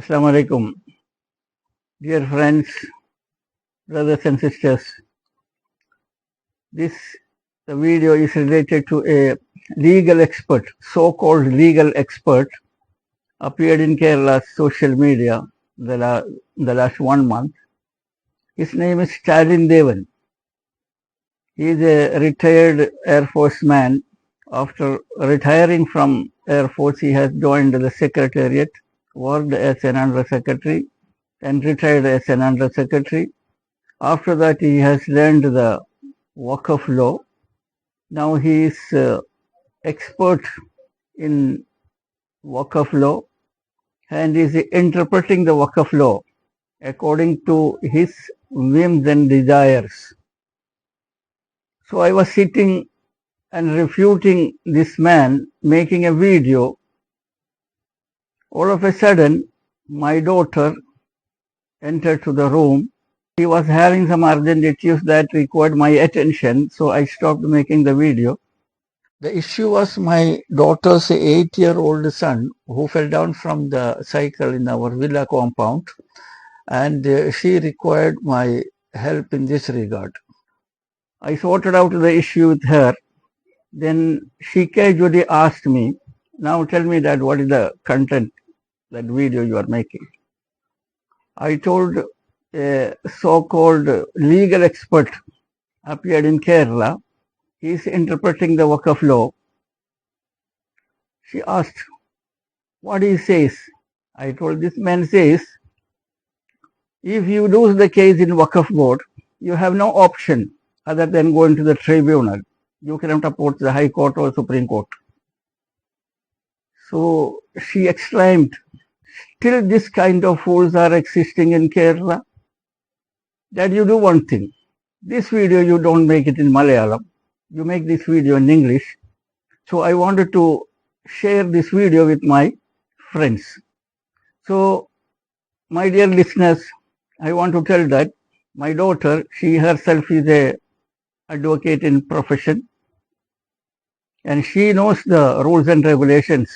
Assalamu alaikum. Dear friends, brothers and sisters, the video is related to a legal expert, so-called legal expert, appeared in Kerala's social media the last 1 month. His name is Stalin Devan. He is a retired Air Force man. After retiring from Air Force, he has joined the Secretariat, worked as an Under Secretary, and retired as an Under Secretary. After that, he has learned the Waqf law. Now he is expert in Waqf law and is interpreting the Waqf law according to his whims and desires. So I was sitting and refuting this man, making a video. All of a sudden, my daughter entered to the room. He was having some urgent issues that required my attention, so I stopped making the video. The issue was my daughter's 8-year-old son who fell down from the cycle in our villa compound, and she required my help in this regard. I sorted out the issue with her. Then she casually asked me, "Now tell me that what is the content, that video you are making?" I told a so-called legal expert appeared in Kerala. He is interpreting the Waqf law. She asked, "What he says?" I told, "This man says, if you lose the case in Waqf board, you have no option other than going to the tribunal. You cannot approach the High Court or Supreme Court." So she exclaimed, "Still this kind of fools are existing in Kerala? That you do one thing. This video you don't make it in Malayalam. You make this video in English." So I wanted to share this video with my friends. So my dear listeners, I want to tell that my daughter, she herself is a advocate in profession, and she knows the rules and regulations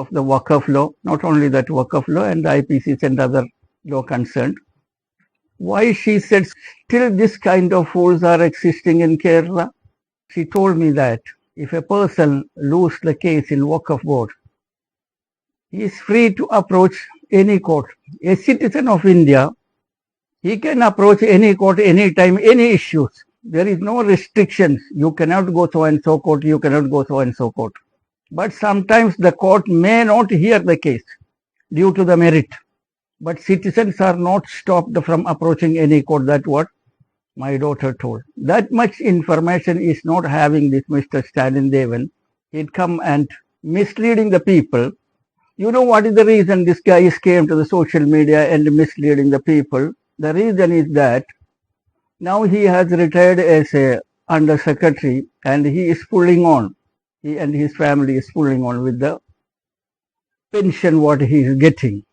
of the Waqf law, not only that Waqf law and the IPCs and other law concerned. Why she said still this kind of fools are existing in Kerala? She told me that if a person loses the case in Waqf board, he is free to approach any court. A citizen of India, he can approach any court anytime, any issues. There is no restrictions. You cannot go so and so court, you cannot go so and so court. But sometimes the court may not hear the case due to the merit. But citizens are not stopped from approaching any court. That's what my daughter told. That much information is not having this Mr. Stalin Devan. He'd come and misleading the people. You know what is the reason this guy came to the social media and misleading the people? The reason is that now he has retired as a under secretary and he is pulling on. He and his family is pulling on with the pension what he is getting.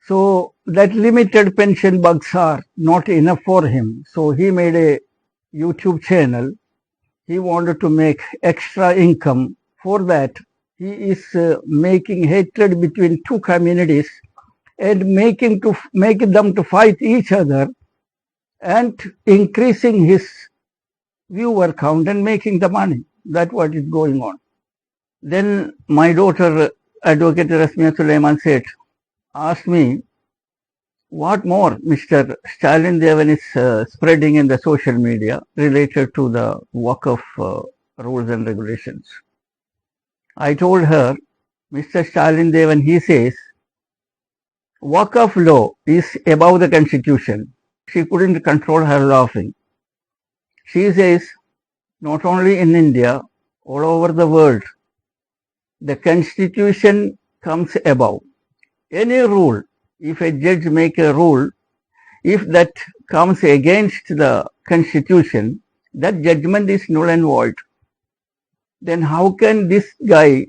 So that limited pension bucks are not enough for him. So he made a YouTube channel. He wanted to make extra income. For that, he is making hatred between two communities and making them to fight each other and increasing his viewer count and making the money. That's what is going on. Then my daughter, Advocate Rasmia Sulaiman said, asked me, what more Mr. Stalin Devan is spreading in the social media related to the Waqf rules and regulations. I told her, Mr. Stalin Devan, he says, Waqf law is above the constitution. She couldn't control her laughing. She says, not only in India, all over the world, the constitution comes above. Any rule, if a judge make a rule, if that comes against the constitution, that judgment is null and void. Then how can this guy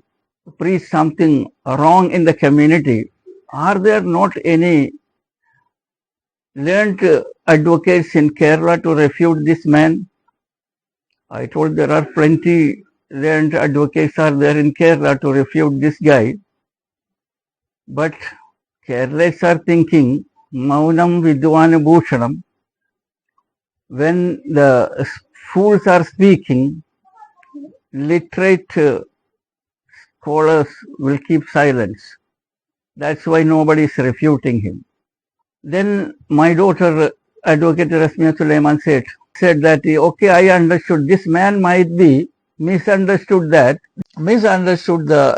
preach something wrong in the community? Are there not any learned advocates in Kerala to refute this man? I told there are plenty learned advocates are there in Kerala to refute this guy. But Keralites are thinking Maunam Vidvana Bhushanam. When the fools are speaking, literate scholars will keep silence. That's why nobody is refuting him. Then my daughter, Advocate Rasmia Sulaiman, said that, okay, I understood. This man might be misunderstood the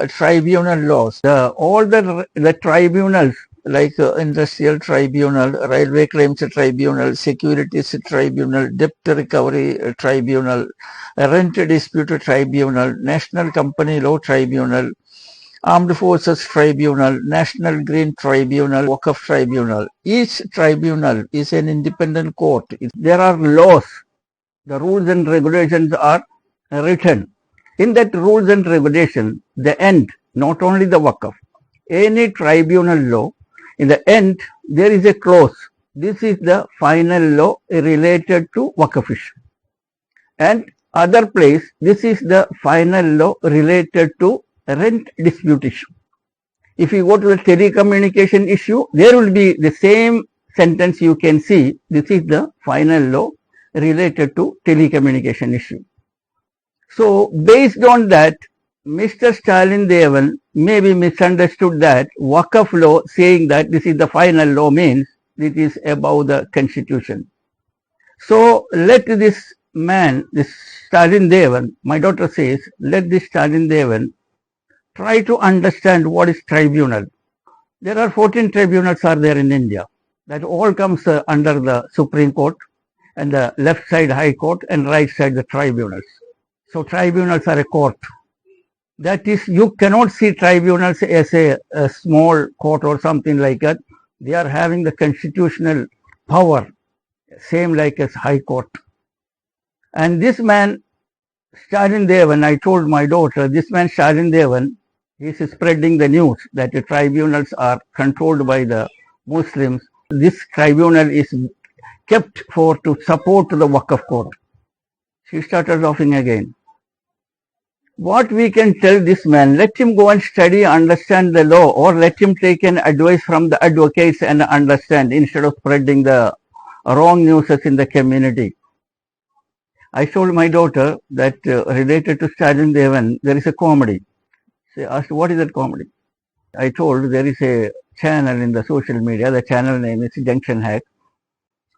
tribunal laws. All the tribunals, like Industrial Tribunal, Railway Claims Tribunal, Securities Tribunal, Debt Recovery Tribunal, Rent Dispute Tribunal, National Company Law Tribunal, Armed Forces Tribunal, National Green Tribunal, Waqf Tribunal. Each tribunal is an independent court. There are laws. The rules and regulations are written. In that rules and regulation, the end, not only the Waqf, any tribunal law, in the end, there is a clause. This is the final law related to Waqf issue. And other place, this is the final law related to rent dispute issue. If you go to the telecommunication issue, there will be the same sentence you can see. This is the final law related to telecommunication issue. So based on that, Mr. Stalin Devan maybe misunderstood that Waqf law saying that this is the final law means it is above the constitution. So let this man, this Stalin Devan, my daughter says, let this Stalin Devan try to understand what is tribunal. There are 14 tribunals are there in India. That all comes under the Supreme Court, and the left side High Court and right side the tribunals. So tribunals are a court. That is, you cannot see tribunals as a small court or something like that. They are having the constitutional power, same like as High Court. And this man, Stalin Devan, I told my daughter, this man Stalin Devan, he is spreading the news that the tribunals are controlled by the Muslims. This tribunal is kept to support the Waqf court. She started laughing again. What we can tell this man, let him go and study, understand the law, or let him take an advice from the advocates and understand instead of spreading the wrong news in the community. I told my daughter that related to Stalin Devan, there is a comedy. She asked, what is that comedy? I told there is a channel in the social media. The channel name is Junction Hack.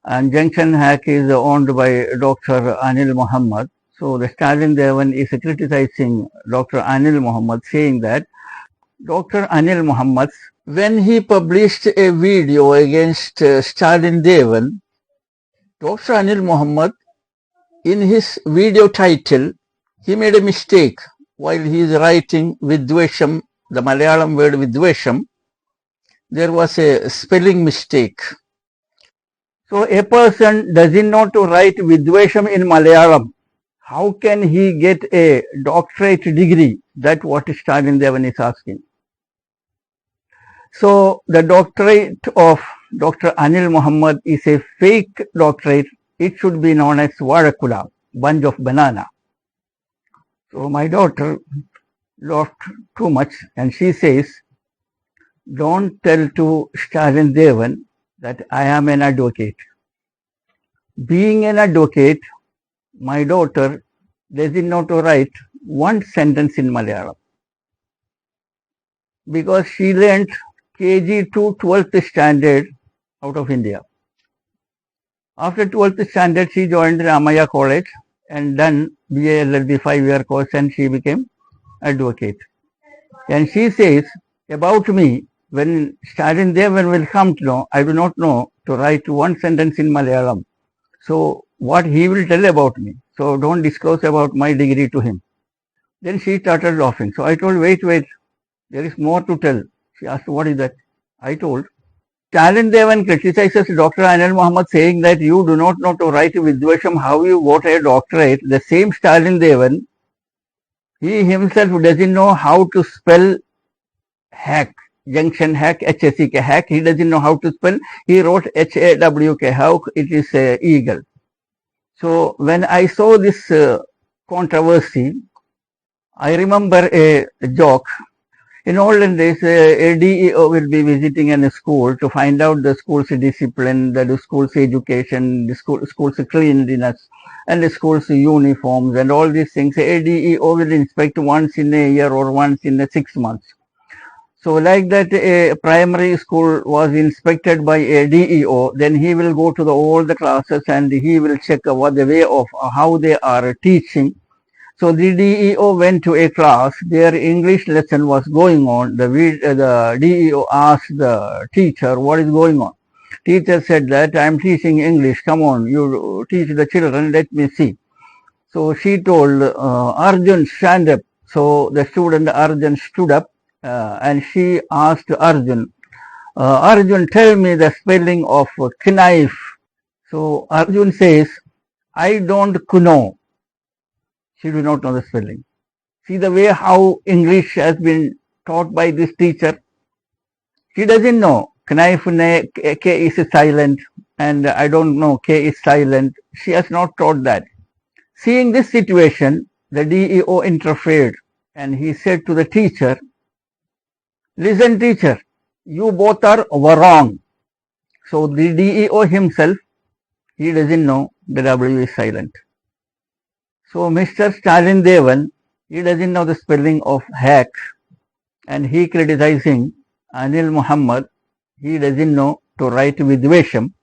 And Junction Hack is owned by Dr. Anil Muhammad. So the Stalin Devan is criticizing Dr. Anil Muhammad, saying that Dr. Anil Muhammad, when he published a video against Stalin Devan, Dr. Anil Muhammad, in his video title, he made a mistake while he is writing Vidvesham, the Malayalam word Vidvesham. There was a spelling mistake. So a person doesn't know to write Vidvesham in Malayalam. How can he get a doctorate degree? That's what Stalin Devan is asking. So the doctorate of Dr. Anil Muhammad is a fake doctorate. It should be known as Vadakula, bunch of banana. So my daughter laughed too much and she says, don't tell to Stalin Devan that I am an advocate. Being an advocate, my daughter doesn't know to write one sentence in Malayalam because she learned KG to 12th standard out of India. After 12th standard, she joined Ramaya College and done BA LLB 5-year course and she became advocate. And she says about me, when Stalin Devan will come to know, I do not know to write one sentence in Malayalam. So what he will tell about me. So don't disclose about my degree to him. Then she started laughing. So I told, wait, there is more to tell. She asked, what is that? I told, Stalin Devan criticizes Dr. Anil Muhammad saying that you do not know to write Vidvesham, how you got a doctorate. The same Stalin Devan, he himself doesn't know how to spell hack, junction hack, HSEK hack. He doesn't know how to spell. He wrote HAWK, how it is eagle. So when I saw this controversy, I remember a joke. In olden days, a DEO will be visiting a school to find out the school's discipline, the school's education, the school's cleanliness, and the school's uniforms, and all these things. A DEO will inspect once in a year or once in 6 months. So like that, a primary school was inspected by a DEO, then he will go to all the classes and he will check what the way of how they are teaching. So the DEO went to a class, their English lesson was going on. The DEO asked the teacher, what is going on? Teacher said that I am teaching English, come on, you teach the children, let me see. So she told, Arjun, stand up. So the student Arjun stood up and she asked Arjun, Arjun, tell me the spelling of knife. So Arjun says, I don't know. She do not know the spelling. See the way how English has been taught by this teacher. She doesn't know. Knife, K is silent, and I don't know, K is silent. She has not taught that. Seeing this situation, the DEO interfered and he said to the teacher, listen teacher, you both are wrong. So the DEO himself, he doesn't know the W is silent. So Mr. Stalin Devan, he doesn't know the spelling of hack and he criticizing Anil Muhammad, he doesn't know to write Vidvesham.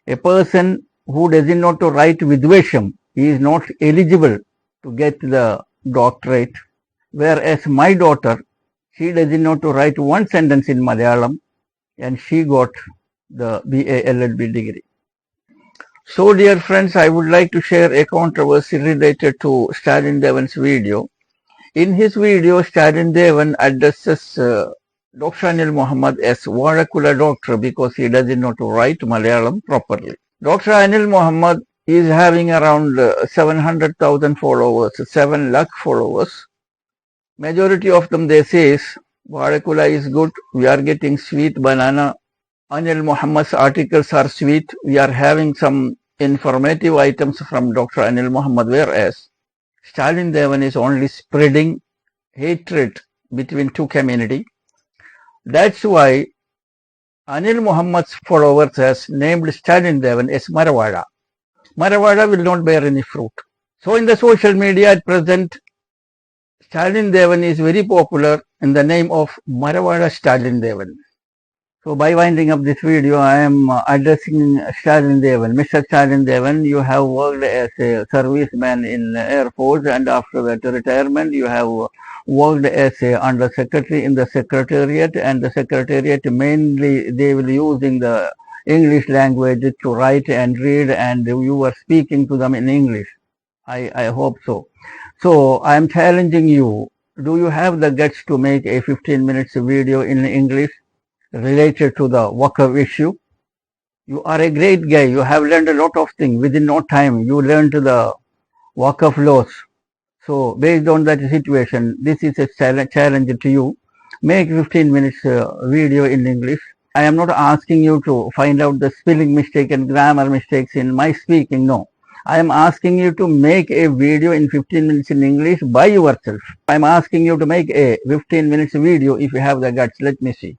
A person who doesn't know to write Vidvesham, he is not eligible to get the doctorate. Whereas my daughter, she doesn't know to write one sentence in Malayalam and she got the BA LLB degree. So dear friends, I would like to share a controversy related to Stalin Devan's video. In his video, Stalin Devan addresses Dr. Anil Muhammad as Varakula doctor because he doesn't know to write Malayalam properly. Dr. Anil Muhammad is having around 700,000 followers, 7 lakh followers. Majority of them, they says, Varakula is good, we are getting sweet banana. Anil Muhammad's articles are sweet. We are having some informative items from Dr. Anil Muhammad, whereas Stalin Devan is only spreading hatred between two communities. That's why Anil Muhammad's followers has named Stalin Devan as Maravada. Maravada will not bear any fruit. So in the social media at present, Stalin Devan is very popular in the name of Maravada Stalin Devan. So by winding up this video, I am addressing Stalin Devan. Mr. Stalin Devan, you have worked as a serviceman in Air Force and after that retirement, you have worked as a under secretary in the secretariat, and the secretariat mainly they will using the English language to write and read, and you were speaking to them in English. I hope so. So I am challenging you. Do you have the guts to make a 15 minutes video in English related to the Waqf issue? You are a great guy. You have learned a lot of things within no time. You learned the Waqf laws. So based on that situation, this is a challenge to you. Make 15 minutes video in English. I am not asking you to find out the spelling mistake and grammar mistakes in my speaking. No. I am asking you to make a video in 15 minutes in English by yourself. I am asking you to make a 15 minutes video if you have the guts. Let me see.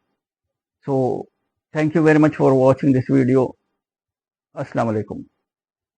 So thank you very much for watching this video. Assalamu alaikum.